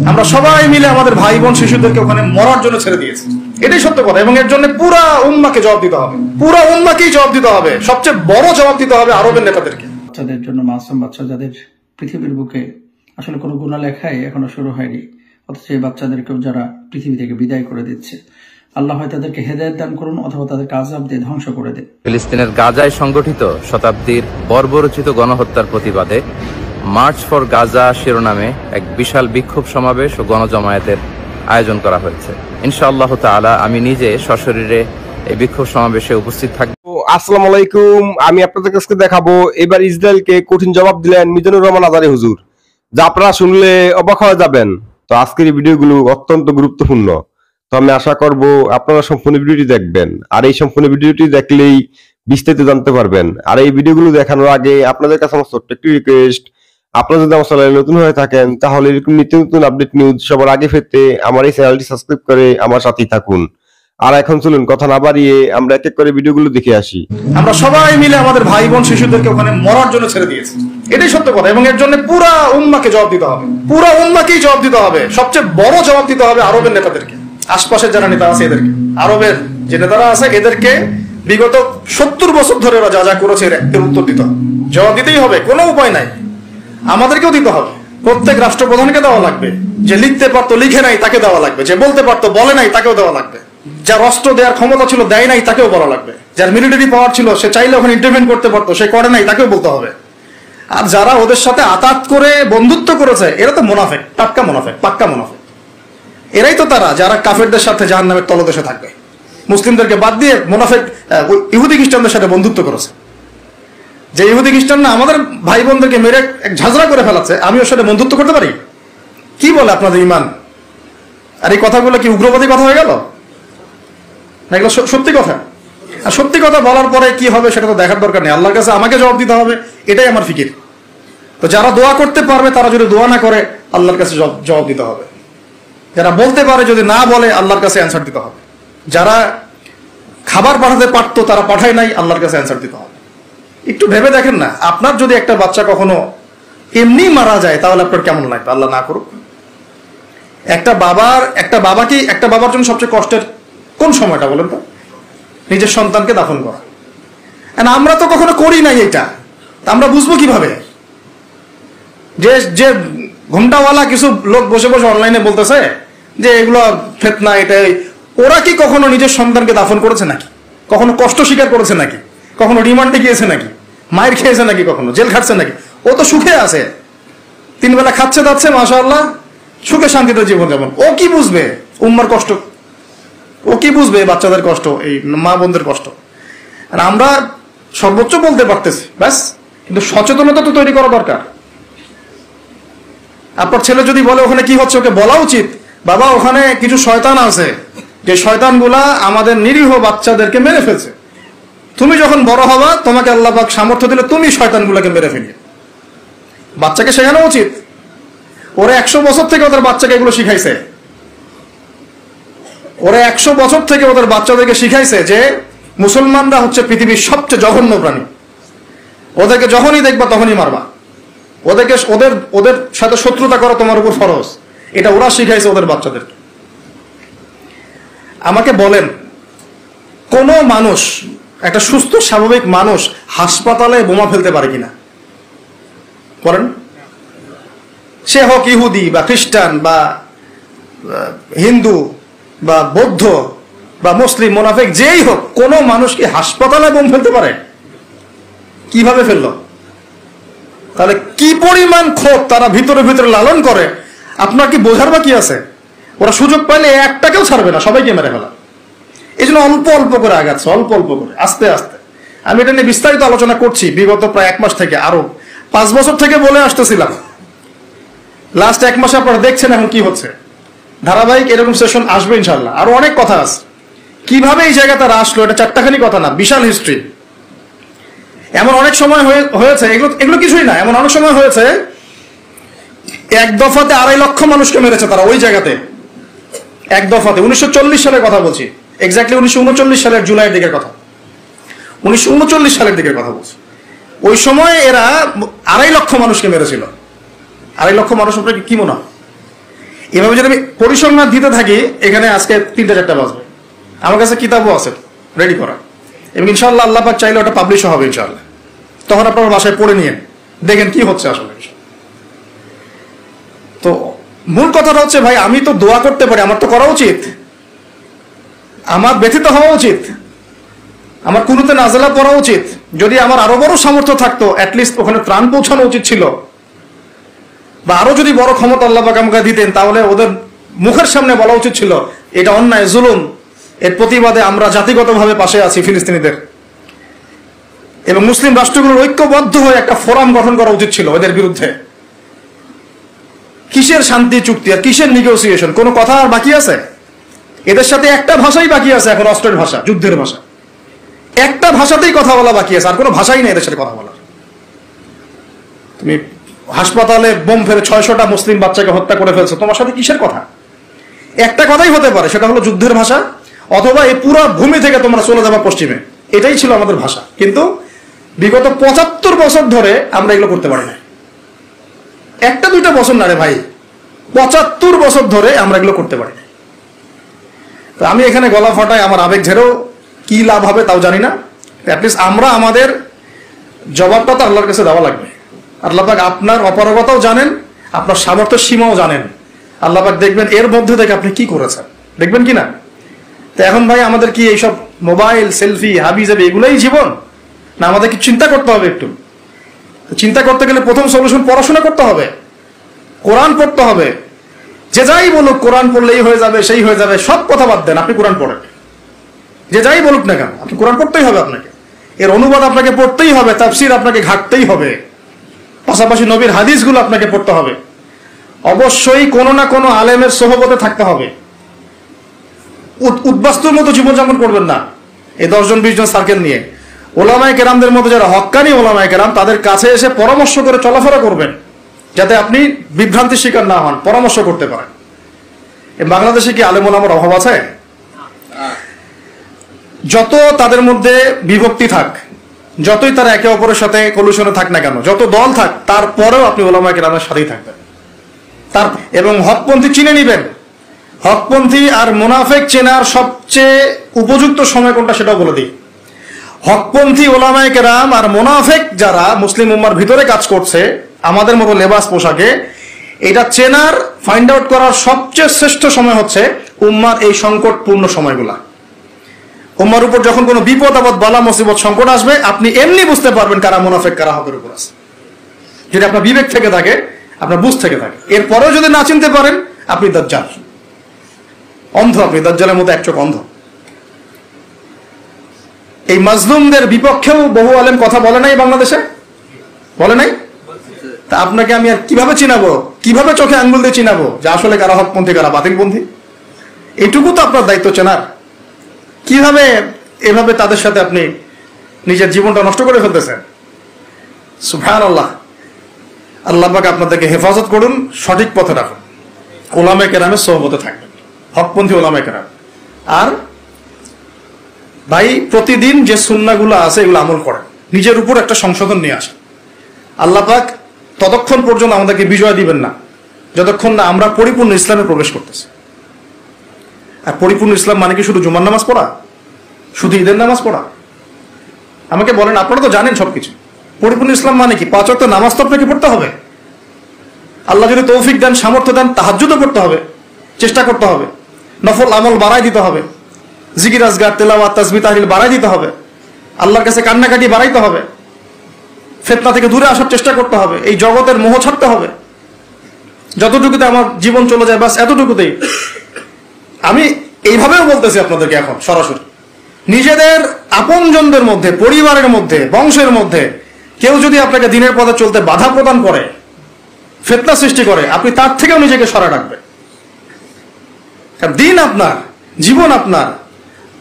আমরা সবাই মিলে আমাদের ভাই বোন শিশুদেরকে ওখানে মরার জন্য ছেড়ে দিয়েছি। এটাই সত্য কথা। এবং এর জন্য পুরা উম্মাকে জবাব দিতে হবে, পুরা উম্মাকেই জবাব দিতে হবে। সবচেয়ে বড় জবাব দিতে হবে আরবের নেতাদেরকে। বাচ্চাদের জন্য, মাসুম বাচ্চা যাদের পৃথিবীর বুকে আসলে কোনো গুনাহ লেখাই এখনো শুরু হয়নি, অথচ এই বাচ্চাদেরকেও যারা পৃথিবী থেকে বিদায় করে দিচ্ছে, আল্লাহ হয় তাদেরকে হেদায়েত দান করুন অথবা তাদেরকে আযাব দিয়ে ধ্বংস করে দেন। ফিলিস্তিনের গাজায় সংগঠিত শতাব্দীর বর্বরোচিত গণহত্যার প্রতিবাদে মার্চ ফর গাজা শিরোনামে এক বিশাল বিক্ষোভ সমাবেশ ও গণজমায়েতের আয়োজন করা হয়েছে। ইনশাআল্লাহ তাআলা আমি নিজে সশরীরে এই বিক্ষোভ সমাবেশে উপস্থিত থাকব। আসসালামু আলাইকুম। আমি আপনাদের কাছে দেখাবো এবার ইসরায়েলকে কঠিন জবাব দিলেন মিজানুর রহমান আজারি হুজুর, যা আপনারা শুনলে অবাক হয়ে যাবেন। তো আজকের এই ভিডিওগুলো অত্যন্ত গুরুত্বপূর্ণ। তো আমি আশা করব আপনারা সম্পূর্ণ ভিডিওটি দেখবেন, আর এই সম্পূর্ণ ভিডিওটি দেখলেই বিস্তারিত জানতে পারবেন। আর এই ভিডিওগুলো দেখানোর আগে আপনাদের কাছে আমার ছোট্ট একটি রিকোয়েস্ট, আপনারা যদি আমার চ্যানেলে নতুন হয়ে থাকেন তাহলে এরকম নিত্য নতুন আপডেট নিউজ সবার আগে পেতে আমার এই চ্যানেলটি সাবস্ক্রাইব করে আমার সাথেই থাকুন। আর এখন চলুন কথা না বাড়িয়ে আমরা এক এক করে ভিডিওগুলো দেখে আসি। আমরা সবাই মিলে আমাদের ভাই বোন শিশুদেরকে ওখানে মরার জন্য ছেড়ে দিয়েছি। এটাই সত্য কথা। এবং এর জন্য পুরা উম্মাকে জবাব দিতে হবে, পুরা উম্মাকেই জবাব দিতে হবে। সবচেয়ে বড় জবাব দিতে হবে আরবের নেতাদেরকে, আশপাশের যারা নেতা আছে এদেরকে। আরবের যে নেতারা আছে এদেরকে বিগত 70 বছর ধরে ওরা যা যা করেছে এর উত্তর দিতে হবে, জবাব দিতেই হবে, কোনো উপায় নাই। আমাদেরকেও দিতে হবে, প্রত্যেক রাষ্ট্রপ্রধানকে দেওয়া লাগবে। যে লিখতে পারতো লিখে নাই তাকে দেওয়া লাগবে, যে বলতে পারতো বলে নাই তাকেও দেওয়া লাগবে, যার অস্ত্র দেওয়ার ক্ষমতা ছিল দেয় নাই তাকেও বলা লাগবে, যার মিলিটারি পাওয়ার ছিল সে চাইলে ওখানে ইন্টারভেন করতে পারতো সে করে নাই তাকেও বলতে হবে। আর যারা ওদের সাথে আতাত করে বন্ধুত্ব করেছে এরা তো মুনাফিক, টাটকা মুনাফিক, পাক্কা মুনাফিক। এরাই তো তারা যারা কাফেরদের সাথে জাহান্নামের তলদেশে থাকবে। মুসলিমদেরকে বাদ দিয়ে মুনাফিক ইহুদি খ্রিস্টানদের সাথে বন্ধুত্ব করেছে। যে ইহুদি খ্রিস্টান না আমাদের ভাই বোনদেরকে মেরে এক ঝাঁঝরা করে ফেলাচ্ছে, আমি ওর সাথে বন্ধুত্ব করতে পারি? কি বলে আপনাদের ইমান? আর এই কথাগুলো কি উগ্রবাদী কথা হয়ে গেল? না, এগুলো সত্যি কথা। আর সত্যি কথা বলার পরে কি হবে সেটা তো দেখার দরকার নেই, আল্লাহর কাছে আমাকে জবাব দিতে হবে, এটাই আমার ফিকির। তো যারা দোয়া করতে পারবে তারা যদি দোয়া না করে আল্লাহর কাছে জবাব দিতে হবে। যারা বলতে পারে যদি না বলে আল্লাহর কাছে অ্যান্সার দিতে হবে। যারা খাবার পাঠাতে পারতো তারা পাঠায় নাই, আল্লাহর কাছে অ্যান্সার দিতে হবে। একটু ভেবে দেখেন না, আপনার যদি একটা বাচ্চা কখনো এমনি মারা যায় তাহলে আপনার কেমন লাগবে? আল্লাহ না করুক। একটা বাবার জন্য সবচেয়ে কষ্টের কোন সময়টা বলেন তো? নিজের সন্তানকে দাফন করা। আমরা তো কখনো করি নাই এটা, আমরা বুঝবো কিভাবে? যে ঘুমটাওয়ালা কিছু লোক বসে বসে অনলাইনে বলতেছে যে এগুলো ফিতনা, এটাই। ওরা কি কখনো নিজের সন্তানকে দাফন করেছে নাকি? কখনো কষ্ট স্বীকার করেছে নাকি? কখনো রিমান্ডে গিয়েছে নাকি? মায়ের খেয়েছে নাকি? কখনো জেল খাটছে নাকি? ও তো সুখে আছে, 3 বেলা খাচ্ছে যাচ্ছে, মাশাআল্লাহ, সুখে শান্তিতে জীবন যাপন। ও কি বুঝবে উম্মার কষ্ট? ও কি বুঝবে বাচ্চাদের কষ্ট, এই মা বোনদের কষ্ট? আর আমরা সর্বোচ্চ বলতে পারতেছি ব্যাস, কিন্তু সচেতনতা তো তৈরি করা দরকার। আপনার ছেলে যদি বলে ওখানে কি হচ্ছে, ওকে বলা উচিত, বাবা ওখানে কিছু শয়তান আছে, যে শয়তানগুলা আমাদের নিরীহ বাচ্চাদেরকে মেরে ফেলছে। তুমি যখন বড় হবা তোমাকে আল্লাহ পাক সামর্থ্য দিলে তুমি শয়তানগুলোকে মেরে ফেলবে। বাচ্চাকে শেখানো উচিত। ওরা 100 বছর থেকে ওদের বাচ্চাকে এগুলো শিখাইছে। ওরা 100 বছর থেকে ওদের বাচ্চাদেরকে শিখাইছে যে মুসলমানরা হচ্ছে পৃথিবীর সবচেয়ে জঘন্য প্রাণী। ওদেরকে যখনই দেখবা তখনই মারবা। ওদের সাথে শত্রুতা করা তোমার উপর ফরজ। এটা ওরা শিখাইছে ওদের বাচ্চাদেরকে। আমাকে বলেন, কোন মানুষ, একটা সুস্থ স্বাভাবিক মানুষ হাসপাতালে বোমা ফেলতে পারে কিনা? বলেন। সে হোক ইহুদি বা খ্রিস্টান বা হিন্দু বা বৌদ্ধ বা মুসলিম, মুনাফিক, যেই হোক, কোন মানুষ কি হাসপাতালে বোম ফেলতে পারে? কিভাবে ফেললো? তাহলে কি পরিমাণ ক্ষোভ তারা ভিতরে ভিতরে লালন করে আপনার কি বোঝার বাকি আছে? ওরা সুযোগ পাইলে একটাকেও ছাড়বে না, সবাইকে মেরে ফেলা। এই জন্য অল্প অল্প করে আগাচ্ছে, অল্প অল্প করে, আস্তে আস্তে। আমি এটা নিয়ে বিস্তারিত আলোচনা করছি বিগত প্রায় 1 মাস থেকে, আরো 5 বছর থেকে বলে আসতেছিলাম। লাস্ট 1 মাসে আপনারা দেখছেন এখন কি হচ্ছে। ধারাবাহিক এরকম সেশন আসবে ইনশাল্লাহ। আরো অনেক কথা আছে, কিভাবে এই জায়গা তারা আসলো, এটা 4টাখানি কথা না, বিশাল হিস্ট্রি। এমন অনেক সময় হয়েছে, এগুলো কিছুই না, এমন অনেক সময় হয়েছে 1 দফাতে 2.5 লক্ষ মানুষকে মেরেছে তারা ওই জায়গাতে। 1 দফাতে 1940 সালের কথা বলছি, এক্স্যাক্টলি 1939 সালের জুলাইয়ের দিকের কথা, 1939 সালের দিকের কথা বলছি। ওই সময় এরা 2.5 লক্ষ মানুষকে মেরেছিল। 2.5 লক্ষ মানুষ আপনার কি মনে হয়? এভাবে যদি আমি পরিসংখ্যান দিতে থাকি এখানে আজকে 3টা-4টা বাজবে। আমার কাছে কিতাবও আছে রেডি করা, এবং ইনশাআল্লাহ আল্লাহ পাক চাইলে ওটা পাবলিশও হবে ইনশাআল্লাহ। তখন আপনার বাসায় পড়ে নিয়ে দেখেন কি হচ্ছে আসলে। তো মূল কথাটা হচ্ছে ভাই, আমি তো দোয়া করতে পারি, আমার তো করা উচিত, আমার ব্যথিত হওয়া উচিত, আমার কুনুতে নাজেলা পড়া উচিত। যদি আমার আরো বড় সামর্থ্য থাকতো অ্যাটলিস্ট ওখানে ত্রাণ পৌঁছানো উচিত ছিল, বা আরো যদি বড় ক্ষমতা আল্লাহ পাক আমাকে দিতেন তাহলে ওদের মুখের সামনে বলা উচিত ছিল এটা অন্যায়, জুলুম, এর প্রতিবাদে আমরা জাতিগতভাবে পাশে আছি ফিলিস্তিনিদের, এবং মুসলিম রাষ্ট্রগুলোর ঐক্যবদ্ধ হয়ে একটা ফোরাম গঠন করা উচিত ছিল এদের বিরুদ্ধে। কিসের শান্তি চুক্তি আর কিসের নেগোসিয়েশন? কোনো কথা আর বাকি আছে? এদের সাথে একটা ভাষাই বাকি আছে এখন, অস্ত্রের ভাষা, যুদ্ধের ভাষা। একটা ভাষাতেই কথা বলা বাকি আছে, আর কোনো ভাষাই নেই এদের সাথে কথা বলার। তুমি হাসপাতালে বোম ফেলে 600টা মুসলিম বাচ্চাকে হত্যা করে ফেলছো, তোমার সাথে কিসের কথা? একটা কথাই হতে পারে, সেটা হলো যুদ্ধের ভাষা, অথবা এই পুরো ভূমি থেকে তোমরা চলে যাবা পশ্চিমে। এটাই ছিল আমাদের ভাষা। কিন্তু বিগত 75 বছর ধরে আমরা এগুলো করতে পারি না। 1-2টা বছর না রে ভাই, 75 বছর ধরে আমরা এগুলো করতে পারি না। তো আমি এখানে গলা ফাটাই, আমার আবেগ ঝেড়েও কি লাভ হবে তাও জানি না। অ্যাটলিস্ট আমরা আমাদের জবাবটা তো আল্লাহর কাছে দেওয়া লাগবে। আল্লাহ পাক আপনার অপারগতাও জানেন, আপনার সামর্থ্যের সীমাও জানেন। আল্লাহ পাক দেখবেন এর মধ্যে থেকে আপনি কি করেছেন, দেখবেন কি না? তো এখন ভাই আমাদের কি এইসব মোবাইল, সেলফি, হাবি যাবে এগুলোই জীবন? না আমাদের কি চিন্তা করতে হবে একটু? চিন্তা করতে গেলে প্রথম সলিউশন পড়াশোনা করতে হবে, কোরআন পড়তে হবে। যে যাই বলুক কোরআন পড়লেই হয়ে যাবে, সেই হয়ে যাবে, সব কথা বাদ দেন, আপনি কোরআন পড়েন। যে যাই বলুক না কেন, আপনি কোরআন পড়তেই হবে, আপনাকে এর অনুবাদ আপনাকে পড়তেই হবে, তাফসীর আপনাকে ঘাটতেই হবে, পাশাপাশি নবীর হাদিসগুলো আপনাকে পড়তে হবে। অবশ্যই কোনো না কোনো আলেমের সোহবতে থাকতে হবে। উদ্বাস্তুর মতো জীবনযাপন করবেন না এই 10-20 জন সার্কেল নিয়ে। ওলামায়ে কেরামদের মতো যারা হক্কানি ওলামায়ে কেরাম, তাদের কাছে এসে পরামর্শ করে চলাফেরা করবেন, যাতে আপনি বিভ্রান্তির শিকার না হন, পরামর্শ করতে পারেন। বাংলাদেশে কি আলেম ওলামার অভাব আছে? যত তাদের মধ্যে বিভক্তি থাক, যতই তারা একে অপরের সাথে কলুশনে থাক না কেন, যত দল থাক, তারপরেও আপনি ওলামায়ে কেরামের সাথেই থাকবেন। এবং হকপন্থী চিনে নিবেন। হকপন্থী আর মুনাফেক চেনার সবচেয়ে উপযুক্ত সময় কোনটা সেটাও বলে দিই। হকপন্থী ওলামায়ে কেরাম আর মুনাফেক যারা মুসলিম উম্মার ভিতরে কাজ করছে আমাদের মতো লেবাস পোশাকে, এটা চেনার, ফাইন্ড আউট করার সবচেয়ে শ্রেষ্ঠ সময় হচ্ছে উম্মার এই সংকটপূর্ণ সময়গুলা। উম্মার উপর যখন কোনো বিপদ আপদ, বালা মুসিবত, সংকট আসবে, আপনি এমনি বুঝতে পারবেন কারা মুনাফেক কারা হকের উপর আছে, যদি আপনার বিবেক থেকে থাকে, আপনার বুঝ থেকে থাকে। এরপরেও যদি না চিনতে পারেন, আপনি দাজ্জাল, অন্ধ, আপনি দাজ্জালের মতো এক চোখ অন্ধ। এই মাজলুমদের বিপক্ষেও বহু আলেম কথা বলে নাই বাংলাদেশে, বলে নাই? তা আপনাকে আমি আর কিভাবে চিনাবো, কিভাবে চোখে আঙ্গুল দিয়ে চিনাবো যে আসলে কারা হকপন্থী কারা বাতিলপন্থী? এইটুকু তো আপনার দায়িত্ব চেনার। কিভাবে এভাবে তাদের সাথে আপনি নিজের জীবনটা নষ্ট করে ফেলতেছেন? সুবহানাল্লাহ। আল্লাহ পাক আপনাদেরকে হেফাজত করুন, সঠিক পথে রাখুন, ওলামায়ে কেরামের সোহবতে থাকবেন, হকপন্থী ওলামায়ে কেরাম। আর ভাই প্রতিদিন যে সুন্নাহগুলো আছে এগুলো আমল করেন, নিজের উপর একটা সংশোধন নিয়ে আসেন। আল্লাহ পাক ততক্ষণ পর্যন্ত আমাদেরকে বিজয় দিবেন না যতক্ষণ না আমরা পরিপূর্ণ ইসলামে প্রবেশ করতেছি। আর পরিপূর্ণ ইসলাম মানে কি শুধু জুমার নামাজ পড়া, শুধু ঈদের নামাজ পড়া? আমাকে বলেন, আপনারা তো জানেন সবকিছু। পরিপূর্ণ ইসলাম মানে কি? 5 ওয়াক্ত নামাজ তো আপনাকে পড়তে হবে। আল্লাহ যদি তৌফিক দেন, সামর্থ্য দেন, তাহাজ্জুদও পড়তে হবে, চেষ্টা করতে হবে, নফল আমল বাড়াই দিতে হবে, জিকির আজগার, তেলাওয়াত, তাসবিহ, তাহলিল বাড়াই দিতে হবে, আল্লাহর কাছে কান্নাকাটি বাড়াইতে হবে, ফিতনা থেকে দূরে আসার চেষ্টা করতে হবে, এই জগতের মোহ ছাড়তে হবে। যতটুকুতে আমার জীবন চলে যায় বাস এতটুকুতেই। আমি এইভাবেও বলতেছি আপনাদেরকে এখন সরাসরি, নিজেদের আপনজনদের মধ্যে, পরিবারের মধ্যে, বংশের মধ্যে কেউ যদি আপনাকে দিনের পথে চলতে বাধা প্রদান করে, ফিতনা সৃষ্টি করে, আপনি তার থেকেও নিজেকে সরা রাখবেন। কারণ দিন আপনার, জীবন আপনার,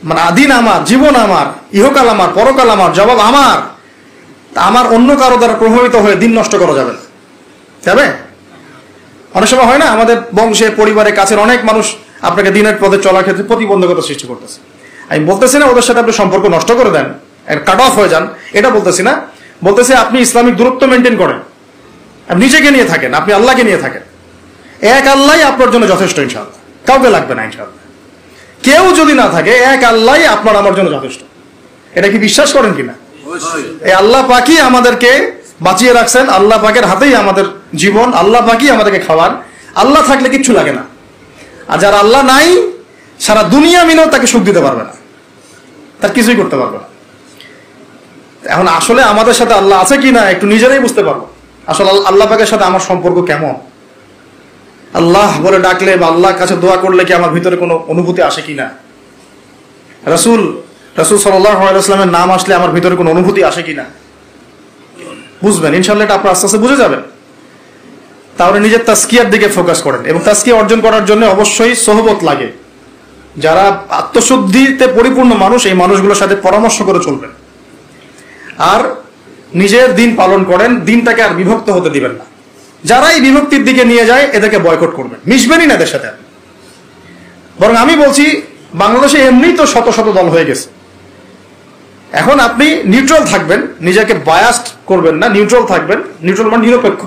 মানে দিন আমার, জীবন আমার, ইহকাল আমার, পরকাল আমার, জবাব আমার। আমার অন্য কারো দ্বারা প্রভাবিত হয়ে দিন নষ্ট করা যাবে না, যাবে? অনেক সময় হয় না, আমাদের বংশে, পরিবারে, কাছের অনেক মানুষ আপনাকে দিনের পথে চলার ক্ষেত্রে প্রতিবন্ধকতা সৃষ্টি করতেছে। আমি বলতেছি না ওদের সাথে আপনি সম্পর্ক নষ্ট করে দেন, কাট অফ হয়ে যান, এটা বলতেছি না। বলতেছি আপনি ইসলামিক দূরত্ব মেনটেন করেন, আপনি নিজেকে নিয়ে থাকেন, আপনি আল্লাহকে নিয়ে থাকেন। এক আল্লাহ আপনার জন্য যথেষ্ট ইনশাআল্লাহ, কাউকে লাগবে না ইনশাআল্লাহ। কেউ যদি না থাকে, এক আল্লাহ আপনার আমার জন্য যথেষ্ট। এটা কি বিশ্বাস করেন কিনা? এই আল্লাহ পাকই আমাদেরকে বাঁচিয়ে রাখছেন, আল্লাহ পাকের হাতেই আমাদের জীবন, আল্লাহ পাকই আমাদেরকে খাওয়ান। আল্লাহ থাকলে কিচ্ছু লাগে না। আর যার আল্লাহ নাই, সারা দুনিয়া মিলেও তাকে সুখ দিতে পারবে না, তার কিছুই করতে পারবে না। এখন আসলে আমাদের সাথে আল্লাহ আছে কি না একটু নিজেরাই বুঝতে পারবো। আসলে আল্লাহ পাকের সাথে আমার সম্পর্ক কেমন, আল্লাহ বলে ডাকলে বা আল্লাহর কাছে দোয়া করলে কি আমার ভিতরে কোনো অনুভূতি আসে কিনা, রাসূল সাল্লাল্লাহু আলাইহি ওয়াসাল্লামের নাম আসলে আমার ভিতরে কোনো অনুভূতি আসে কিনা, বুঝবেন ইনশাআল্লাহ। এটা আপনার আস্তে আস্তে বুঝে যাবেন। তাহলে নিজের তাজকিয়ার দিকে ফোকাস করেন, এবং তাজকিয়া অর্জন করার জন্য অবশ্যই সোহবত লাগে। যারা আত্মশুদ্ধিতে পরিপূর্ণ মানুষ, এই মানুষগুলোর সাথে পরামর্শ করে চলবেন। আর নিজের দিন পালন করেন, দিনটাকে আর বিভক্ত হতে দিবেন না। যারা এই বিভক্তির দিকে নিয়ে যায় এদেরকে বয়কট করবেন, মিশবেনই না এদের সাথে। বরং আমি বলছি, বাংলাদেশে এমনিই তো শত শত দল হয়ে গেছে। এখন আপনি নিউট্রাল থাকবেন, নিজেকে বায়াসড করবেন না, নিউট্রাল থাকবেন। নিউট্রাল মানে নিরপেক্ষ।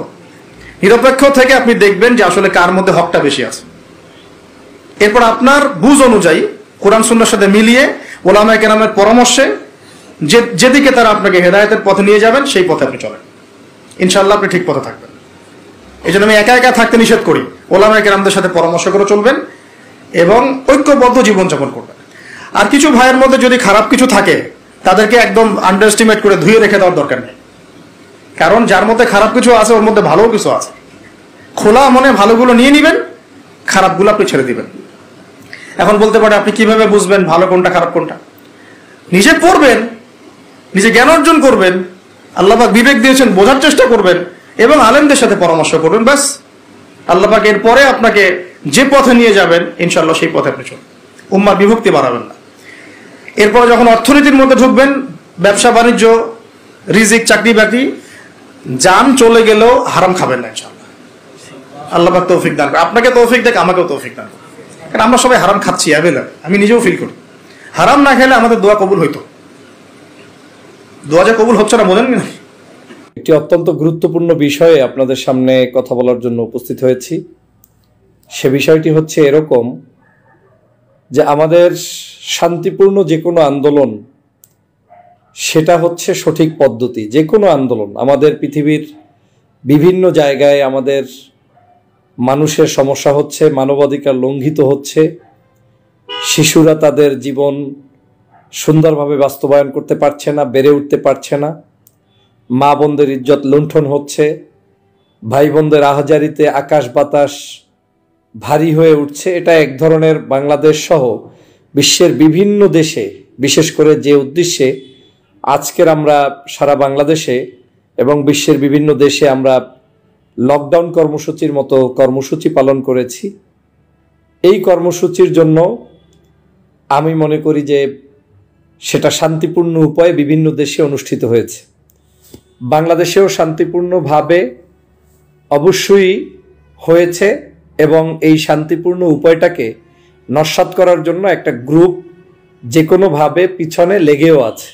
নিরপেক্ষ থেকে আপনি দেখবেন যে আসলে কার মধ্যে হকটা বেশি আছে। এরপর আপনার বুঝ অনুযায়ী কোরআন সুন্নাহর সাথে মিলিয়ে ওলামায়ে কেরামের পরামর্শে যেদিকে তারা আপনাকে হেদায়েতের পথে নিয়ে যাবেন, সেই পথে আপনি চলেন। ইনশাআল্লাহ আপনি ঠিক পথে থাকবেন। এই জন্য আমি একা একা থাকতে নিষেধ করি। ওলামায়ে কেরামদের সাথে পরামর্শ করে চলবেন এবং ঐক্যবদ্ধ জীবনযাপন করবেন। আর কিছু ভাইয়ের মধ্যে যদি খারাপ কিছু থাকে, তাদেরকে একদম আন্ডার এস্টিমেট করে ধুয়ে রেখে দেওয়ার দরকার নেই। কারণ যার মধ্যে খারাপ কিছু আছে, ওর মধ্যে ভালো কিছু আছে। খোলা মনে ভালোগুলো নিয়ে নিবেন, খারাপগুলো আপনি ছেড়ে দিবেন। এখন বলতে পারে, আপনি কিভাবে বুঝবেন ভালো কোনটা খারাপ কোনটা? নিজে পড়বেন, নিজে জ্ঞান অর্জন করবেন, আল্লাহ পাক বিবেক দিয়েছেন, বোঝার চেষ্টা করবেন এবং আলেমদের সাথে পরামর্শ করবেন। ব্যাস, আল্লাহ পাক এরপরে আপনাকে যে পথে নিয়ে যাবেন ইনশাআল্লাহ সেই পথে আপনি চলবেন। উম্মার বিভক্তি বাড়াবেন না। এরপরে যখন অর্থনীতির মধ্যে ঢুকবেন, ব্যবসা বাণিজ্য, রিজিক, চাকরি বাকরি, জান চলে গেলেও হারাম খাবেন না ইনশাআল্লাহ। আল্লাহ পাক তৌফিক দান করে, আপনাকে তৌফিক দেখ, আমাকেও তৌফিক দান করে। কারণ আমরা সবাই হারাম খাচ্ছি অ্যাভেলেবল, আমি নিজেও ফিল করি। হারাম না খেলে আমাদের দোয়া কবুল হইতো। দোয়া যে কবুল হচ্ছে না, বোঝেন না। একটি অত্যন্ত গুরুত্বপূর্ণ বিষয়ে আপনাদের সামনে কথা বলার জন্য উপস্থিত হয়েছি। সে বিষয়টি হচ্ছে এরকম যে আমাদের শান্তিপূর্ণ যে কোনো আন্দোলন, সেটা হচ্ছে সঠিক পদ্ধতি। যে কোনো আন্দোলন, আমাদের পৃথিবীর বিভিন্ন জায়গায় আমাদের মানুষের সমস্যা হচ্ছে, মানবাধিকার লঙ্ঘিত হচ্ছে, শিশুরা তাদের জীবন সুন্দরভাবে বাস্তবায়ন করতে পারছে না, বেড়ে উঠতে পারছে না, মা বোনদের ইজ্জত লুণ্ঠন হচ্ছে, ভাই বোনদের আহাজারিতে আকাশ বাতাস ভারী হয়ে উঠছে। এটা এক ধরনের বাংলাদেশ সহ বিশ্বের বিভিন্ন দেশে, বিশেষ করে যে উদ্দেশ্যে আজকের আমরা সারা বাংলাদেশে এবং বিশ্বের বিভিন্ন দেশে আমরা লকডাউন কর্মসূচির মতো কর্মসূচি পালন করেছি, এই কর্মসূচির জন্য আমি মনে করি যে সেটা শান্তিপূর্ণ উপায়ে বিভিন্ন দেশে অনুষ্ঠিত হয়েছে। বাংলাদেশেও শান্তিপূর্ণভাবে অবশ্যই হয়েছে এবং এই শান্তিপূর্ণ উপায়টাকে নস্যাৎ করার জন্য একটা গ্রুপ যে কোনোভাবে পিছনে লেগেও আছে।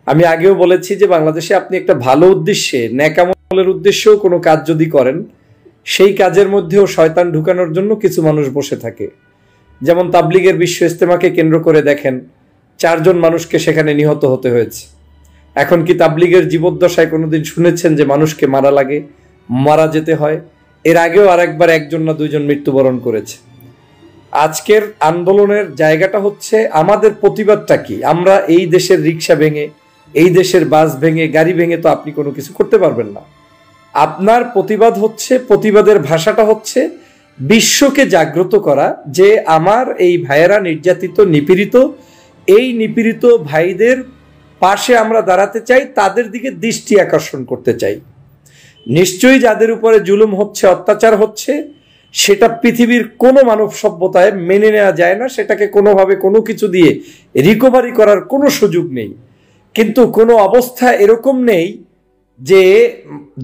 আমি আগেও বলেছি যে বাংলাদেশে আপনি একটা ভালো উদ্দেশ্যে, ন্যাকামলের উদ্দেশ্যেও কোনো কাজ যদি করেন, সেই কাজের মধ্যেও শয়তান ঢুকানোর জন্য কিছু মানুষ বসে থাকে। যেমন তাবলিগের বিশ্ব ইজতেমাকে কেন্দ্র করে দেখেন, 4 জন মানুষকে সেখানে নিহত হতে হয়েছে। এখন কি তাবলিগের জীবদ্দশায় কোনোদিন শুনেছেন যে মানুষকে মারা লাগে, মারা যেতে হয়? এর আগেও আরেকবার 1 জন না 2 জন মৃত্যুবরণ করেছে। আজকের আন্দোলনের জায়গাটা হচ্ছে আমাদের প্রতিবাদটা কি। আমরা এই দেশের রিক্সা ভেঙে, এই দেশের বাস ভেঙে, গাড়ি ভেঙে তো আপনি কোনো কিছু করতে পারবেন না। আপনার প্রতিবাদ হচ্ছে, প্রতিবাদের ভাষাটা হচ্ছে বিশ্বকে জাগ্রত করা যে আমার এই ভাইয়েরা নির্যাতিত, নিপীড়িত, এই নিপীড়িত ভাইদের পাশে আমরা দাঁড়াতে চাই, তাদের দিকে দৃষ্টি আকর্ষণ করতে চাই। নিশ্চয়ই যাদের উপরে জুলুম হচ্ছে, অত্যাচার হচ্ছে, সেটা পৃথিবীর কোনো মানব সভ্যতায় মেনে নেওয়া যায় না, সেটাকে কোনোভাবে কোনো কিছু দিয়ে রিকভারি করার কোনো সুযোগ নেই। কিন্তু কোনো অবস্থা এরকম নেই যে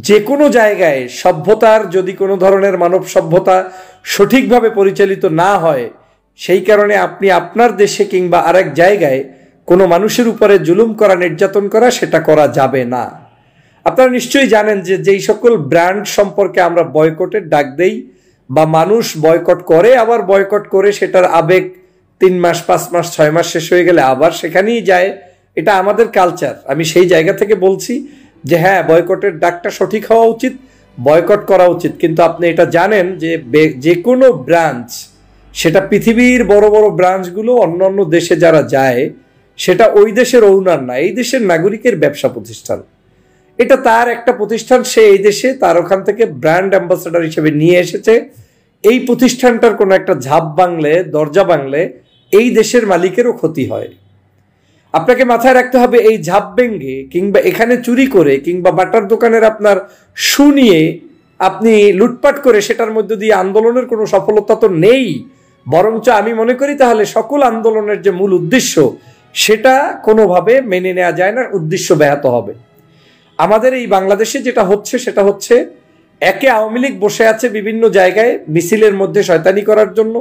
যে কোনো জায়গায় সভ্যতার যদি কোনো ধরনের মানব সভ্যতা সঠিকভাবে পরিচালিত না হয়, সেই কারণে আপনি আপনার দেশে কিংবা আরেক জায়গায় কোনো মানুষের উপরে জুলুম করা, নির্যাতন করা, সেটা করা যাবে না। আপনারা নিশ্চয়ই জানেন যে যেই সকল ব্র্যান্ড সম্পর্কে আমরা বয়কটের ডাক দেই বা মানুষ বয়কট করে, আবার বয়কট করে সেটার আবেগ 3 মাস 5 মাস 6 মাস শেষ হয়ে গেলে আবার সেখানেই যায়। এটা আমাদের কালচার। আমি সেই জায়গা থেকে বলছি যে হ্যাঁ, বয়কটের ডাকটা সঠিক হওয়া উচিত, বয়কট করা উচিত, কিন্তু আপনি এটা জানেন যে যে কোনো ব্রাঞ্চ, সেটা পৃথিবীর বড় বড় ব্রাঞ্চগুলো অন্যান্য দেশে যারা যায় সেটা ওই দেশের ওনার না, এই দেশের নাগরিকের ব্যবসা প্রতিষ্ঠান। এটা তার একটা প্রতিষ্ঠান, সে এই দেশে তার ওখান থেকে ব্র্যান্ড অ্যাম্বাসেডর হিসেবে নিয়ে এসেছে। এই প্রতিষ্ঠানটার কোনো একটা ঝাপ ভাঙলে, দরজা ভাঙলে এই দেশের মালিকেরও ক্ষতি হয়। আপনাকে মাথায় রাখতে হবে, এই ঝাপ ভেঙে কিংবা এখানে চুরি করে কিংবা বাটার দোকানের আপনার শু নিয়ে আপনি লুটপাট করে সেটার মধ্য দিয়ে আন্দোলনের কোনো সফলতা তো নেই। বরঞ্চ আমি মনে করি তাহলে সকল আন্দোলনের যে মূল উদ্দেশ্য সেটা কোনোভাবে মেনে নেওয়া যায় না, উদ্দেশ্য ব্যাহত হবে। আমাদের এই বাংলাদেশে যেটা হচ্ছে সেটা হচ্ছে, একে আওয়ামী লীগ বসে আছে বিভিন্ন জায়গায় মিছিলের মধ্যে শয়তানি করার জন্য,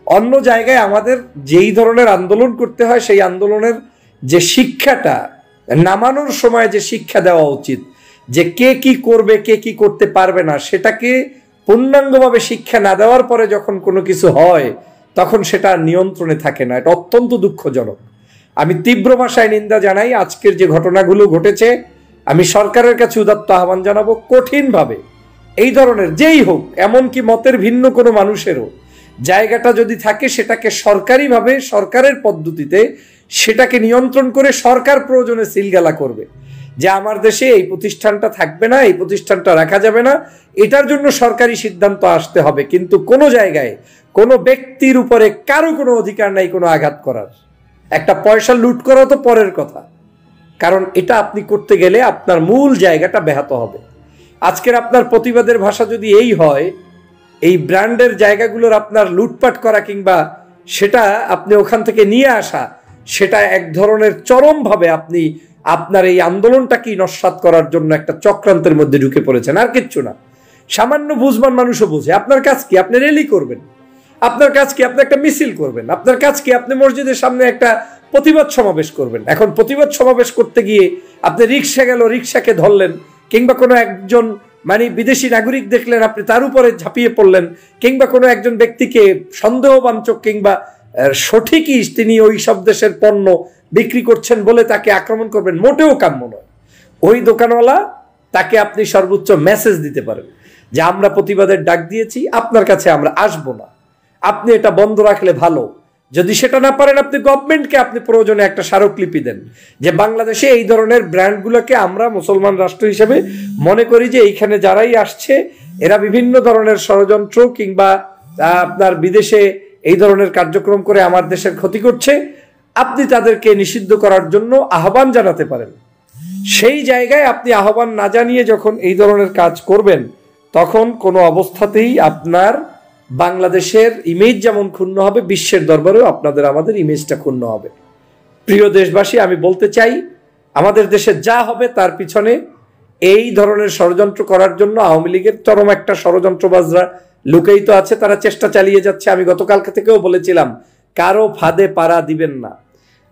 অন্য জায়গায় আমাদের যেই ধরনের আন্দোলন করতে হয় সেই আন্দোলনের যে শিক্ষাটা, নামানোর সময় যে শিক্ষা দেওয়া উচিত, যে কে কি করবে কে কি করতে পারবে না, সেটাকে পূর্ণাঙ্গভাবে শিক্ষা না দেওয়ার পরে যখন কোনো কিছু হয় তখন সেটা নিয়ন্ত্রণে থাকে না। এটা অত্যন্ত দুঃখজনক। আমি তীব্র ভাষায় নিন্দা জানাই আজকের যে ঘটনাগুলো ঘটেছে। আমি সরকারের কাছে উদাত্ত আহ্বান জানাবো, কঠিনভাবে এই ধরনের যেই হোক, এমনকি মতের ভিন্ন কোনো মানুষেরও জায়গাটা যদি থাকে সেটাকে সরকারিভাবে, সরকারের পদ্ধতিতে সেটাকে নিয়ন্ত্রণ করে সরকার প্রয়োজনে সিলগালা করবে যে আমার দেশে এই প্রতিষ্ঠানটা থাকবে না, এই প্রতিষ্ঠানটা রাখা যাবে না, এটার জন্য সরকারি সিদ্ধান্ত আসতে হবে। কিন্তু কোনো জায়গায় কোনো ব্যক্তির উপরে কারো কোনো অধিকার নাই কোনো আঘাত করার। একটা পয়সা লুট করা তো পরের কথা, কারণ এটা আপনি করতে গেলে আপনার মূল জায়গাটা ব্যাহত হবে। আজকের আপনার প্রতিবাদের ভাষা যদি এই হয়, এই ব্র্যান্ডের জায়গাগুলোর আপনার লুটপাট করা কিংবা সেটা আপনি ওখান থেকে নিয়ে আসা, সেটা এক ধরনের চরমভাবে আপনি আপনার এই আন্দোলনটাকেই নস্যাৎ করার জন্য একটা চক্রান্তের মধ্যে ঢুকে পড়েছেন, আর কিচ্ছু না। সামান্য বুঝবান মানুষও বোঝে। আপনার কাজ কি? আপনি র্যালি করবেন, আপনার কাজ কি? আপনি একটা মিছিল করবেন, আপনার কাজ কি? আপনি মসজিদের সামনে একটা প্রতিবাদ সমাবেশ করবেন। এখন প্রতিবাদ সমাবেশ করতে গিয়ে আপনি রিক্সা গেল, রিক্সাকে ধরলেন, কিংবা কোনো একজন বিদেশি নাগরিক দেখলেন, আপনি তার উপরে ঝাঁপিয়ে পড়লেন, কিংবা কোনো একজন ব্যক্তিকে সন্দেহবাঞ্চক কিংবা সঠিকই তিনি ওই সব দেশের পণ্য বিক্রি করছেন বলে তাকে আক্রমণ করবেন, মোটেও কাম্য নয়। ওই দোকানওয়ালা তাকে আপনি সর্বোচ্চ মেসেজ দিতে পারেন যে আমরা প্রতিবাদের ডাক দিয়েছি, আপনার কাছে আমরা আসবো না, আপনি এটা বন্ধ রাখলে ভালো। যদি সেটা না পারেন, আপনি গভর্নমেন্টকে আপনি প্রয়োজনে একটা স্মারকলিপি দেন যে বাংলাদেশে এই ধরনের ব্র্যান্ডগুলোকে আমরা মুসলমান রাষ্ট্র হিসেবে মনে করি যে এইখানে যারাই আসছে এরা বিভিন্ন ধরনের ষড়যন্ত্র কিংবা আপনার বিদেশে এই ধরনের কার্যক্রম করে আমার দেশের ক্ষতি করছে, আপনি তাদেরকে নিষিদ্ধ করার জন্য আহ্বান জানাতে পারেন। সেই জায়গায় আপনি আহ্বান না জানিয়ে যখন এই ধরনের কাজ করবেন, তখন কোনো অবস্থাতেই আপনার বাংলাদেশের ইমেজ যেমন ক্ষুণ্ণ হবে, বিশ্বের দরবারেও আপনাদের আমাদের ইমেজটা ক্ষুণ্ণ হবে। প্রিয় দেশবাসী, আমি বলতে চাই, আমাদের দেশে যা হবে তার পিছনে এই ধরনের ষড়যন্ত্র করার জন্য আওয়ামী লীগের চরম একটা ষড়যন্ত্রবাজরা লুকায়িত আছে, তারা চেষ্টা চালিয়ে যাচ্ছে। আমি গতকালকে থেকেও বলেছিলাম, কারো ফাঁদে পাড়া দিবেন না,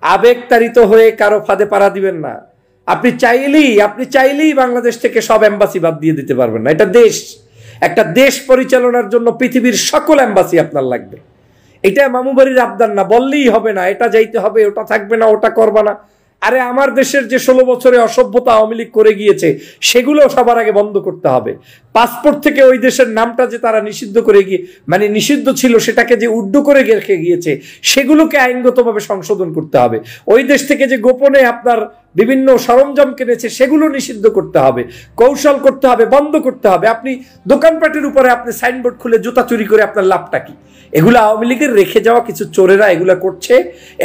আবেগতাড়িত হয়ে কারো ফাঁদে পাড়া দিবেন না। আপনি চাইলেই বাংলাদেশ থেকে সব এম্বাসি বাদ দিয়ে দিতে পারবেন না। এটা দেশ, একটা দেশ পরিচালনার জন্য পৃথিবীর সকল এম্বাসি আপনার লাগবে। এটা মামুবাড়ির আবদার না, বললেই হবে না এটা যাইতে হবে, ওটা থাকবে না, ওটা করবা না। আরে আমার দেশের যে 16 বছরে অসভ্যতা আওয়ামী লীগ করে গিয়েছে সেগুলো সবার আগে বন্ধ করতে হবে। পাসপোর্ট থেকে ওই দেশের নামটা যে তারা নিষিদ্ধ করে গিয়ে নিষিদ্ধ ছিল সেটাকে যে উড্ড করে রেখে গিয়েছে সেগুলোকে আইনগতভাবে সংশোধন করতে হবে। ওই দেশ থেকে যে গোপনে আপনার বিভিন্ন সরঞ্জাম কিনেছে সেগুলো নিষিদ্ধ করতে হবে, কৌশল করতে হবে, বন্ধ করতে হবে। আপনি দোকানপাটের উপরে আপনি সাইনবোর্ড খুলে জুতা চুরি করে আপনার লাভটা কি? এগুলো আওয়ামী লীগের রেখে যাওয়া কিছু চোরেরা এগুলা করছে,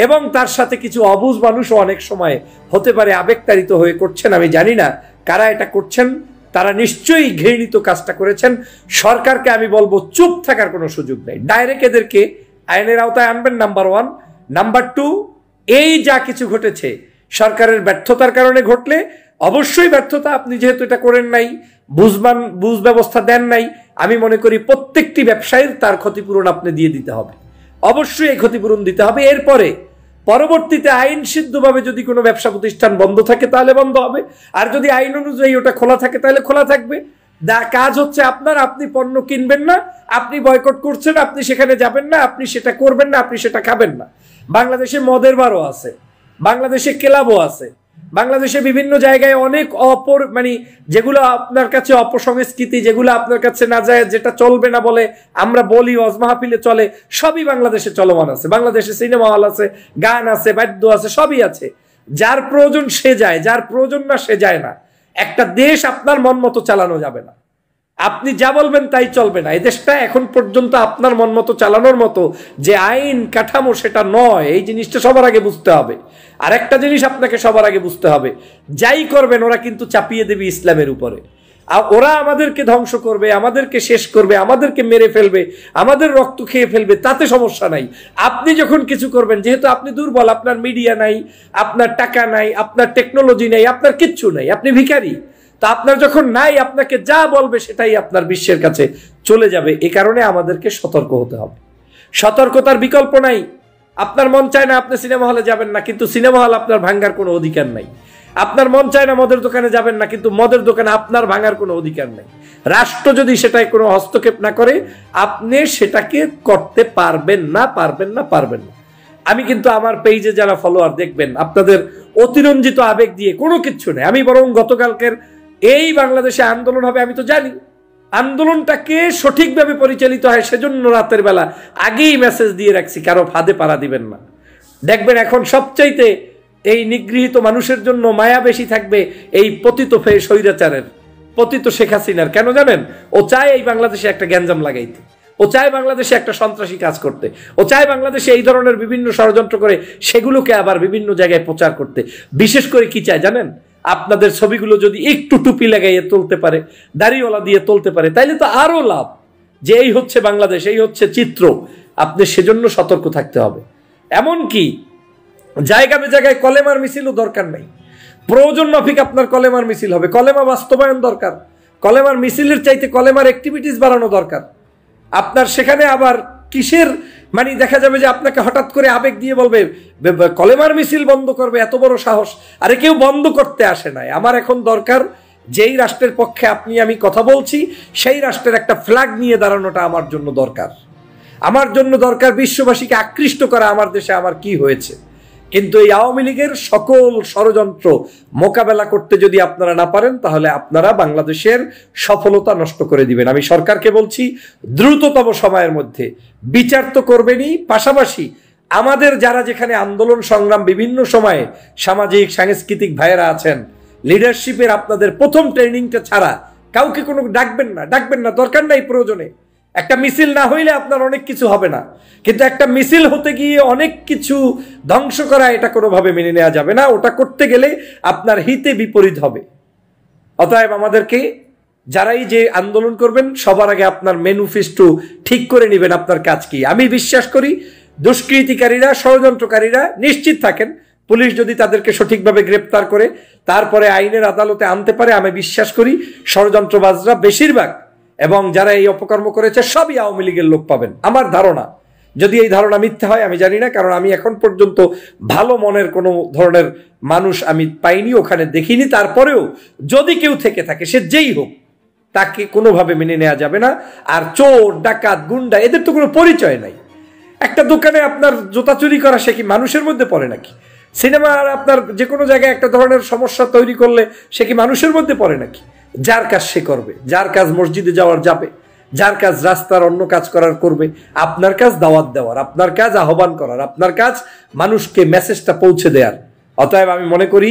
এবং তার সাথে কিছু অবুঝ মানুষও অনেক সময় হতে পারে আবেগতাড়িত হয়ে করছেন। আমি জানি না কারা এটা করছেন, তারা নিশ্চয়ই ঘৃণিত কাজটা করেছেন। সরকারকে আমি বলবো চুপ থাকার কোনো সুযোগ নেই, ডাইরেক্ট এদেরকে আইনের আওতায় আনবেন, নাম্বার 1। নাম্বার 2, এই যা কিছু ঘটেছে সরকারের ব্যর্থতার কারণে ঘটলে, অবশ্যই ব্যর্থতা, আপনি যেহেতু এটা করেন নাই, বুঝ ব্যবস্থা দেন নাই, আমি মনে করি প্রত্যেকটি ব্যবসায়ীর তার ক্ষতিপূরণ আপনি দিয়ে দিতে হবে, অবশ্যই এই ক্ষতিপূরণ দিতে হবে। এরপরে পরবর্তীতে আইন সিদ্ধভাবে যদি কোনো ব্যবসা প্রতিষ্ঠান বন্ধ থাকে তাহলে বন্ধ হবে, আর যদি আইন অনুযায়ী ওটা খোলা থাকে তাহলে খোলা থাকবে। কাজ হচ্ছে আপনার, আপনি পণ্য কিনবেন না, আপনি বয়কট করছেন, আপনি সেখানে যাবেন না, আপনি সেটা করবেন না, আপনি সেটা খাবেন না। বাংলাদেশে মদের বারও আছে, বাংলাদেশে ক্লাবও আছে, বাংলাদেশে বিভিন্ন জায়গায় অনেক মানে যেগুলো আপনার কাছে অপসংস্কৃতি, যেগুলো আপনার কাছে না যায়, যেটা চলবে না বলে আমরা বলি ওয়াজ মাহফিলে চলে, সবই বাংলাদেশে চলমান আছে। বাংলাদেশে সিনেমা হল আছে, গান আছে, বাদ্য আছে, সবই আছে। যার প্রয়োজন সে যায়, যার প্রয়োজন না সে যায় না। একটা দেশ আপনার মন মতো চালানো যাবে না, আপনি যা বলবেন তাই চলবে না। এই দেশটা এখন পর্যন্ত আপনার মন মতো চালানোর মতো যে আইন কাঠামো সেটা নয়, এই জিনিসটা সবার আগে বুঝতে হবে। আর একটা জিনিস আপনাকে সবার আগে বুঝতে হবে, যাই করবেন ওরা কিন্তু চাপিয়ে দেবে ইসলামের উপরে। আর ওরা আমাদেরকে ধ্বংস করবে, আমাদেরকে শেষ করবে, আমাদেরকে মেরে ফেলবে, আমাদের রক্ত খেয়ে ফেলবে, তাতে সমস্যা নাই। আপনি যখন কিছু করবেন, যেহেতু আপনি দুর্বল, আপনার মিডিয়া নাই, আপনার টাকা নাই, আপনার টেকনোলজি নাই, আপনার কিচ্ছু নাই, আপনি ভিখারি, তা আপনার যখন নাই, আপনাকে যা বলবে সেটাই আপনার বিশ্বের কাছে চলে যাবে। এ কারণে আমাদেরকে সতর্ক হতে হবে। সতর্কতার বিকল্প নাই। আপনার মন চায় না আপনি সিনেমা হলে যাবেন না, কিন্তু সিনেমা হল আপনার ভাঙ্গার কোনো অধিকার নাই। আপনার মন চায় না মদের দোকানে যাবেন না, কিন্তু মদের দোকানে আপনার ভাঙার কোনো অধিকার নেই। রাষ্ট্র যদি সেটাই কোনো হস্তক্ষেপ না করে, আপনি সেটাকে করতে পারবেন না, পারবেন না, পারবেন না। আমি কিন্তু আমার পেজে যারা ফলোয়ার দেখবেন, আপনাদের অতিরঞ্জিত আবেগ দিয়ে কোনো কিচ্ছু নেই। আমি বরং গতকালকের এই বাংলাদেশে আন্দোলন হবে, আমি তো জানি আন্দোলনটাকে সঠিকভাবে পরিচালিত হয়, সেজন্য রাতের বেলা আগেই মেসেজ দিয়ে রাখছি, কারো ফাঁদে পাড়া দিবেন না। দেখবেন এখন সবচাইতে এই নিগৃহীত মানুষের জন্য মায়া বেশি থাকবে এই পতিত স্বৈরাচারের, পতিত শেখ হাসিনার। কেন জানেন? ও চায় এই বাংলাদেশে একটা গ্যাঞ্জাম লাগাইতে, ও চায় বাংলাদেশে একটা সন্ত্রাসী কাজ করতে, ও চায় বাংলাদেশে এই ধরনের বিভিন্ন ষড়যন্ত্র করে সেগুলোকে আবার বিভিন্ন জায়গায় প্রচার করতে। বিশেষ করে কি চায় জানেন? আপনাদের ছবিগুলো যদি একটু টুপি লাগাইয়ে তুলতে পারে, দাড়িওয়ালা দিয়ে তুলতে পারে, তাইলে তো আরো লাভ, যে এই হচ্ছে বাংলাদেশ, এই হচ্ছে চিত্র। আপনি সেজন্য সতর্ক থাকতে হবে। এমনকি জায়গায় জায়গায় কলেমার মিছিলও দরকার নাই, প্রয়োজন মাফিক আপনার কলেমার মিছিল হবে। কলেমা বাস্তবায়ন দরকার, কলেমার মিছিলের চাইতে কলেমার অ্যাক্টিভিটিস বাড়ানো দরকার। আপনার সেখানে আবার কিসের মানে দেখা যাবে যে আপনাকে হঠাৎ করে আবেগ দিয়ে বলবে কলেমার মিছিল বন্ধ করবে, এত বড় সাহস। আরে কেউ বন্ধ করতে আসে নাই। আমার এখন দরকার যেই রাষ্ট্রের পক্ষে আপনি আমি কথা বলছি, সেই রাষ্ট্রের একটা ফ্ল্যাগ নিয়ে দাঁড়ানোটা আমার জন্য দরকার। আমার জন্য দরকার বিশ্ববাসীকে আকৃষ্ট করা, আমার দেশে আমার কি হয়েছে। কিন্তু এই আওয়ামী লীগের সকল ষড়যন্ত্র মোকাবেলা করতে যদি আপনারা না পারেন, তাহলে আপনারা বাংলাদেশের সফলতা নষ্ট করে দিবেন। আমি সরকারকে বলছি, দ্রুততম সময়ের মধ্যে বিচার তো করবেনই, পাশাপাশি আমাদের যারা যেখানে আন্দোলন সংগ্রাম বিভিন্ন সময়ে সামাজিক সাংস্কৃতিক ভাইয়েরা আছেন, লিডারশিপের আপনাদের প্রথম ট্রেনিংটা ছাড়া কাউকে কোনো ডাকবেন না, দরকার নাই প্রয়োজনে। একটা মিছিল না হইলে আপনার অনেক কিছু হবে না, কিন্তু একটা মিছিল হতে গিয়ে অনেক কিছু ধ্বংস করা, এটা কোনোভাবে মেনে নেওয়া যাবে না। ওটা করতে গেলে আপনার হিতে বিপরীত হবে। অতএব আমাদেরকে যারাই যে আন্দোলন করবেন, সবার আগে আপনার ম্যানিফেস্টো ঠিক করে নেবেন আপনার কাজ কি। আমি বিশ্বাস করি দুষ্কৃতিকারীরা, ষড়যন্ত্রকারীরা নিশ্চিত থাকেন, পুলিশ যদি তাদেরকে সঠিকভাবে গ্রেপ্তার করে তারপরে আইনের আদালতে আনতে পারে, আমি বিশ্বাস করি ষড়যন্ত্রবাজরা বেশিরভাগ এবং যারা এই অপকর্ম করেছে সবই আওয়ামী লীগের লোক পাবেন, আমার ধারণা। যদি এই ধারণা মিথ্যা হয় আমি জানি না, কারণ আমি এখন পর্যন্ত ভালো মনের কোনো ধরনের মানুষ আমি পাইনি, ওখানে দেখিনি। তারপরেও যদি কেউ থেকে থাকে, সে যেই হোক, তাকে কোনোভাবে মেনে নেওয়া যাবে না। আর চোর, ডাকাত, গুন্ডা, এদের তো কোনো পরিচয় নাই। একটা দোকানে আপনার জুতা চুরি করা, সে কি মানুষের মধ্যে পড়ে নাকি? সিনেমার আপনার যে কোনো জায়গায় একটা ধরনের সমস্যা তৈরি করলে সে কি মানুষের মধ্যে পড়ে নাকি? যার কাজ সে করবে, যার কাজ মসজিদে যাওয়ার যাবে, যার কাজ রাস্তার অন্য কাজ করার করবে। আপনার কাজ দাওয়াত দেওয়ার, আপনার কাজ আহ্বান করার, আপনার কাজ মানুষকে মেসেজটা পৌঁছে দেওয়ার। অতএব আমি মনে করি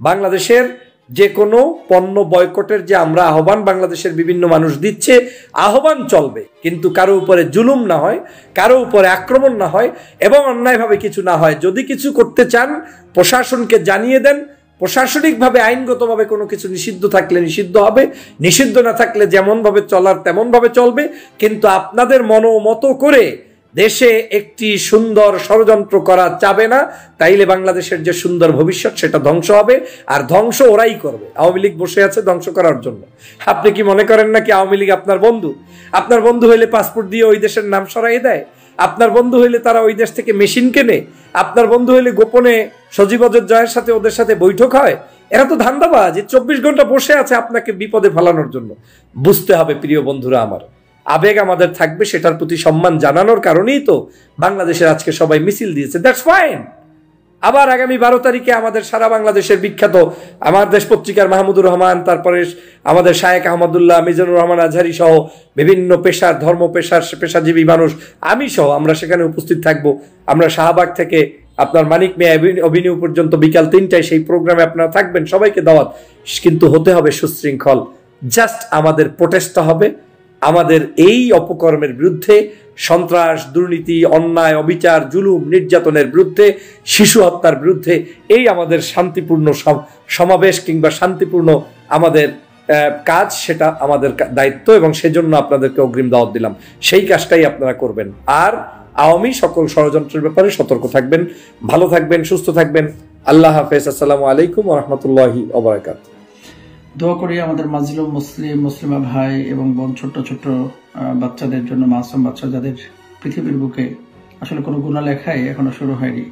বাংলাদেশের যে কোনো পণ্য বয়কটের যে আমরা আহ্বান বাংলাদেশের বিভিন্ন মানুষ দিচ্ছে, আহ্বান চলবে, কিন্তু কারো উপরে জুলুম না হয়, কারো উপরে আক্রমণ না হয় এবং অন্যায়ভাবে কিছু না হয়। যদি কিছু করতে চান প্রশাসনকে জানিয়ে দেন, প্রশাসনিকভাবে আইনগতভাবে কোনো কিছু নিষিদ্ধ থাকলে নিষিদ্ধ হবে, নিষিদ্ধ না থাকলে যেমনভাবে চলার তেমনভাবে চলবে। কিন্তু আপনাদের মতো করে দেশে একটি সুন্দর ষড়যন্ত্র করা যাবে না, তাইলে বাংলাদেশের যে সুন্দর ভবিষ্যৎ সেটা ধ্বংস হবে। আর ধ্বংস ওরাই করবে। আওয়ামী লীগ বসে আছে ধ্বংস করার জন্য। আপনি কি মনে করেন নাকি আওয়ামী লীগ আপনার বন্ধু? আপনার বন্ধু হইলে পাসপোর্ট দিয়ে ওই দেশের নাম সরাই দেয়? আপনার বন্ধু হইলে তারা ওই দেশ থেকে মেশিন কেনে? আপনার বন্ধু হইলে গোপনে সজীব জয়ের সাথে ওদের সাথে বৈঠক হয়? এরা তো ধান্দাবাজ, 24 ঘন্টা বসে আছে আপনাকে বিপদে ফেলানোর জন্য। বুঝতে হবে প্রিয় বন্ধুরা আমার, আবেগ আমাদের থাকবে, সেটার প্রতি সম্মান জানানোর কারণেই তো বাংলাদেশের আজকে সবাই মিছিল দিয়েছে, দ্যাটস ফাইন। আবার আগামী 12 তারিখে আমাদের সারা বাংলাদেশের বিখ্যাত আমার দেশ পত্রিকার মাহমুদুর রহমান, তারপরে আমাদের শায়েক আহমদুল্লাহ, মিজানুর রহমান আজহারি সহ বিভিন্ন পেশার ধর্ম পেশাজীবী মানুষ, আমি সহ আমরা সেখানে উপস্থিত থাকব। আমরা শাহবাগ থেকে আপনার মানিক মিয়া অভিনিউ পর্যন্ত বিকাল 3টায় সেই প্রোগ্রামে আপনারা থাকবেন, সবাইকে দাওয়াত। কিন্তু হতে হবে সুশৃঙ্খল, জাস্ট আমাদের প্রোটেস্টটা হবে আমাদের এই অপকর্মের বিরুদ্ধে, সন্ত্রাস, দুর্নীতি, অন্যায়, অবিচার, জুলুম, নির্যাতনের বিরুদ্ধে, শিশু হত্যার বিরুদ্ধে। এই আমাদের শান্তিপূর্ণ সমাবেশ কিংবা শান্তিপূর্ণ আমাদের কাজ, সেটা আমাদের দায়িত্ব, এবং সেজন্য আপনাদেরকে অগ্রিম দাওয়াত দিলাম। সেই কাজটাই আপনারা করবেন। আর আওয়ামী সকল ষড়যন্ত্রের ব্যাপারে সতর্ক থাকবেন। ভালো থাকবেন, সুস্থ থাকবেন। আল্লাহ হাফেজ। আসসালামু আলাইকুম ওয়া রাহমাতুল্লাহি ওয়া বারাকাতুহু। দোয়া করি আমাদের মাজলুম মুসলিমা ভাই এবং বোন, ছোট্ট ছোট্ট বাচ্চাদের জন্য, মাসুম বাচ্চা যাদের পৃথিবীর বুকে আসলে কোনো গুনাহ লেখাই এখনো শুরু হয়নি,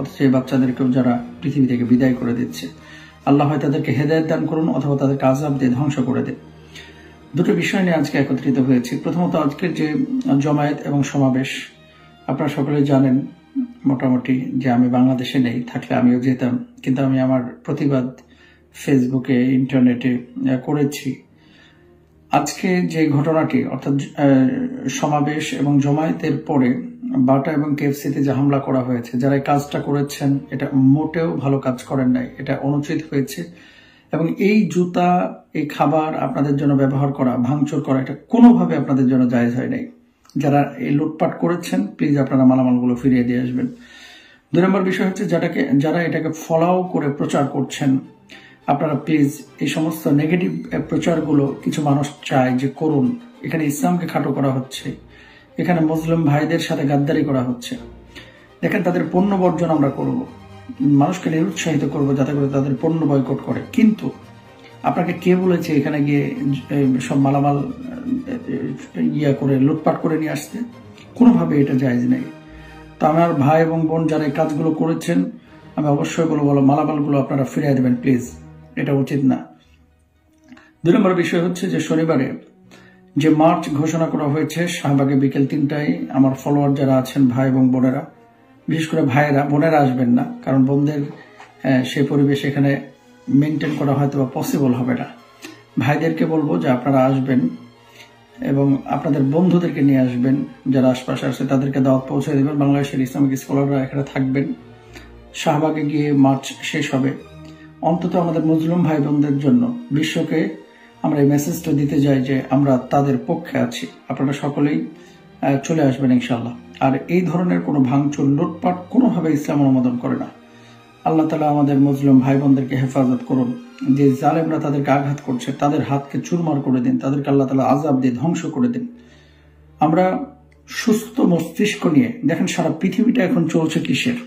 অথচ এই বাচ্চাদেরকেও যারা পৃথিবী থেকে বিদায় করে দিচ্ছে, আল্লাহ হয় তাদেরকে হেদায়েত দান করুন অথবা তাদেরকে আযাব দিয়ে ধ্বংস করে দেন। দুটো বিষয় নিয়ে আজকে একত্রিত হয়েছি। প্রথমত আজকের যে জমায়েত এবং সমাবেশ, আপনারা সকলে জানেন মোটামুটি যে আমি বাংলাদেশে নেই, থাকলে আমিও যেতাম, কিন্তু আমি আমার প্রতিবাদ ফেসবুকে, ইন্টারনেটে করেছি। আজকে যে ঘটনাটি, অর্থাৎ সমাবেশ এবং জমায়েতের পরে বাটা এবং কেএফসিতে যে হামলা করা হয়েছে, যারা এই কাজটা করেছেন এটা মোটেও ভালো কাজ করেন নাই, এটা অনুচিত হয়েছে। এবং এই জুতা, এই খাবার আপনাদের জন্য ব্যবহার করা, ভাঙচুর করা, এটা কোনোভাবে আপনাদের জন্য জায়েজ হয় নাই। যারা এই লুটপাট করেছেন, প্লিজ আপনারা মালামালগুলো ফিরিয়ে দিয়ে আসবেন। 2 নম্বর বিষয় হচ্ছে, যারা এটাকে ফলাও করে প্রচার করছেন, আপনারা প্লিজ এই সমস্ত নেগেটিভ প্রচারগুলো কিছু মানুষ চায় যে করুন। এখানে ইসলামকে খাটো করা হচ্ছে, এখানে মুসলিম ভাইদের সাথে গাদ্দারি করা হচ্ছে। দেখেন, তাদের পণ্য বর্জন আমরা করব, মানুষকে নিরুৎসাহিত করব যাতে করে তাদের পণ্য বয়কট করে। কিন্তু আপনাকে কে বলেছে এখানে গিয়ে সব মালামাল করে লুটপাট করে নিয়ে আসতে? কোনোভাবে এটা জায়েজ নেই। তো আমার ভাই এবং বোন যারা এই কাজগুলো করেছেন, আমি অবশ্যই বলবো মালামালগুলো আপনারা ফিরিয়ে দেবেন প্লিজ, এটা উচিত না। 2 নম্বর বিষয় হচ্ছে যে শনিবারে যে মার্চ ঘোষণা করা হয়েছে শাহবাগে বিকেল 3টায়, আমার ফলোয়ার যারা আছেন ভাই এবং বোনেরা, বিশেষ করে ভাইয়েরা, বোনেরা আসবেন না, কারণ বোনদের সেই পরিবেশ এখানে মেনটেন করা হয়তো বা পসিবল হবে না। ভাইদেরকে বলবো যে আপনারা আসবেন এবং আপনাদের বন্ধুদেরকে নিয়ে আসবেন, যারা আশপাশে আছে তাদেরকে দাওয়াত পৌঁছে দেবেন। বাংলাদেশের ইসলামিক স্কলাররা এখানে থাকবেন। শাহবাগে গিয়ে মার্চ শেষ হবে। অন্তত আমাদের মুসলিম ভাই বোনদের জন্য বিশ্বকে আমরা এই মেসেজটা দিতে যাই যে আমরা তাদের পক্ষে আছি। আপনারা সকলেই চলে আসবেন ইনশাল্লাহ। আর এই ধরনের কোনো ভাঙচুর, লুটপাট কোনোভাবে ইসলাম অনুমোদন করে না। আল্লাহ তাআলা আমাদের মুসলিম ভাই বোনদেরকে হেফাজত করুন। যে জালেমরা তাদেরকে আঘাত করছে, তাদের হাতকে চুরমার করে দিন, তাদেরকে আল্লাহ তাআলা আযাব দিয়ে ধ্বংস করে দিন। আমরা সুস্থ মস্তিষ্ক নিয়ে, দেখেন সারা পৃথিবীটা এখন চলছে কিসের?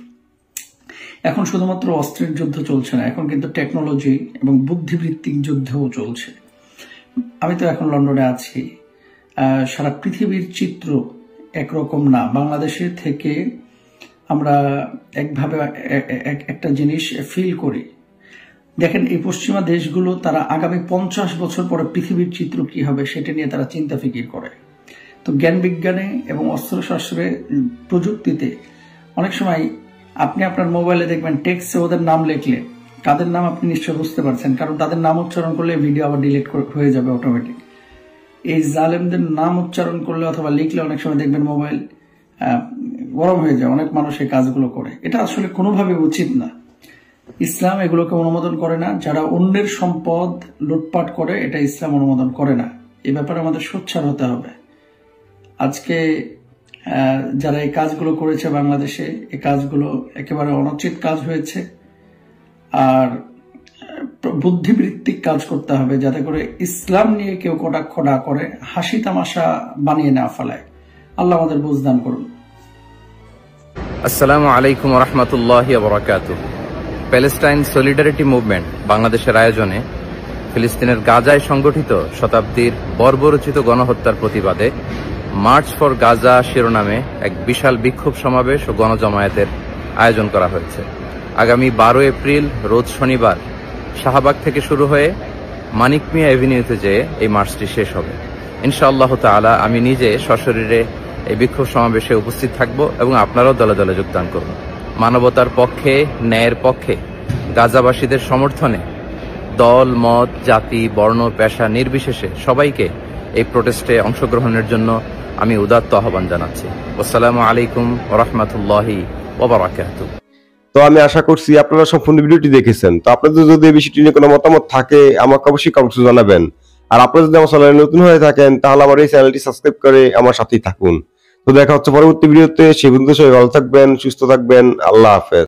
এখন শুধুমাত্র অস্ত্রের যুদ্ধ চলছে না, এখন কিন্তু টেকনোলজি এবং বুদ্ধিভিত্তিক যুদ্ধও চলছে। আমি তো এখন লন্ডনে আছি, সারা পৃথিবীর চিত্র একরকম না। বাংলাদেশে থেকে আমরা একভাবে একটা জিনিস ফিল করি। দেখেন, এই পশ্চিমা দেশগুলো তারা আগামী 50 বছর পরে পৃথিবীর চিত্র কি হবে সেটা নিয়ে তারা চিন্তা ফিকির করে। তো জ্ঞান বিজ্ঞানে এবং অস্ত্রশস্ত্রে, প্রযুক্তিতে অনেক সময় আপনি আপনার মোবাইলে দেখবেন টেক্সটে ওদের নাম লিখলে, কাদের নাম আপনি নিশ্চয় বুঝতে পারছেন, কারণ তাদের নাম উচ্চারণ করলে ভিডিও আবার ডিলিট হয়ে যাবে অটোমেটিক। এই জালেমদের নাম উচ্চারণ করলে অথবা লিখলে অনেক সময় দেখবেন মোবাইল গরম হয়ে যায়। অনেক মানুষ এই কাজগুলো করে, এটা আসলে কোনোভাবে উচিত না। ইসলাম এগুলোকে অনুমোদন করে না। যারা অন্যের সম্পদ লুটপাট করে, এটা ইসলাম অনুমোদন করে না। এই ব্যাপারে আমাদের সোচ্চার হতে হবে। আজকে যারা এই কাজগুলো করেছে বাংলাদেশে, এই কাজগুলো একেবারে অনুচিত কাজ হয়েছে। আর বুদ্ধিবৃত্তিক কাজ করতে হবে যাতে করে ইসলাম নিয়ে কেউ কটাক্ষ না করে, হাসি তামাশা বানিয়ে না ফেলায়। আল্লাহ আমাদের বুঝদান করুন। আসসালামু আলাইকুম ওয়া রাহমাতুল্লাহি ওয়া বারাকাতুহু। প্যালেস্টাইন সলিডারিটি মুভমেন্ট বাংলাদেশের আয়োজনে ফিলিস্তিনের গাজায় সংগঠিত শতাব্দীর বর্বরোচিত গণহত্যার প্রতিবাদে মার্চ ফর গাজা শিরোনামে এক বিশাল বিক্ষোভ সমাবেশ ও গণজমায়েতের আয়োজন করা হয়েছে। আগামী 12 এপ্রিল রোজ শনিবার শাহবাগ থেকে শুরু হয়ে মানিক মিয়া এভিনিউতে যেয়ে এই মার্চটি শেষ হবে। ইনশাআল্লাহ তাআলা আমি নিজে সশরীরে এই বিক্ষোভ সমাবেশে উপস্থিত থাকব এবং আপনারাও দলে দলে যোগদান করুন। মানবতার পক্ষে, ন্যায়ের পক্ষে, গাজাবাসীদের সমর্থনে দল, মত, জাতি, বর্ণ, পেশা নির্বিশেষে সবাইকে এই প্রোটেস্টে অংশগ্রহণের জন্য আমি উদাত্ত আহ্বান জানাচ্ছি। আসসালামু আলাইকুম ওয়া রাহমাতুল্লাহি ওয়া বারাকাতুহু। তো আমি আশা করছি আপনারা সম্পূর্ণ ভিডিওটি দেখেছেন। তো আপনাদের যদি এই বিষয়টি নিয়ে কোনো মতামত থাকে আমাকে অবশ্যই কমেন্টে জানাবেন। আর আপনারা যদি আমার চ্যানেলে নতুন হয়ে থাকেন তাহলে আমার এই চ্যানেলটি সাবস্ক্রাইব করে আমার সাথেই থাকুন। তো দেখা হচ্ছে পরবর্তী ভিডিওতে। সেই পর্যন্ত সবাই ভালো থাকবেন, সুস্থ থাকবেন। আল্লাহ হাফেজ।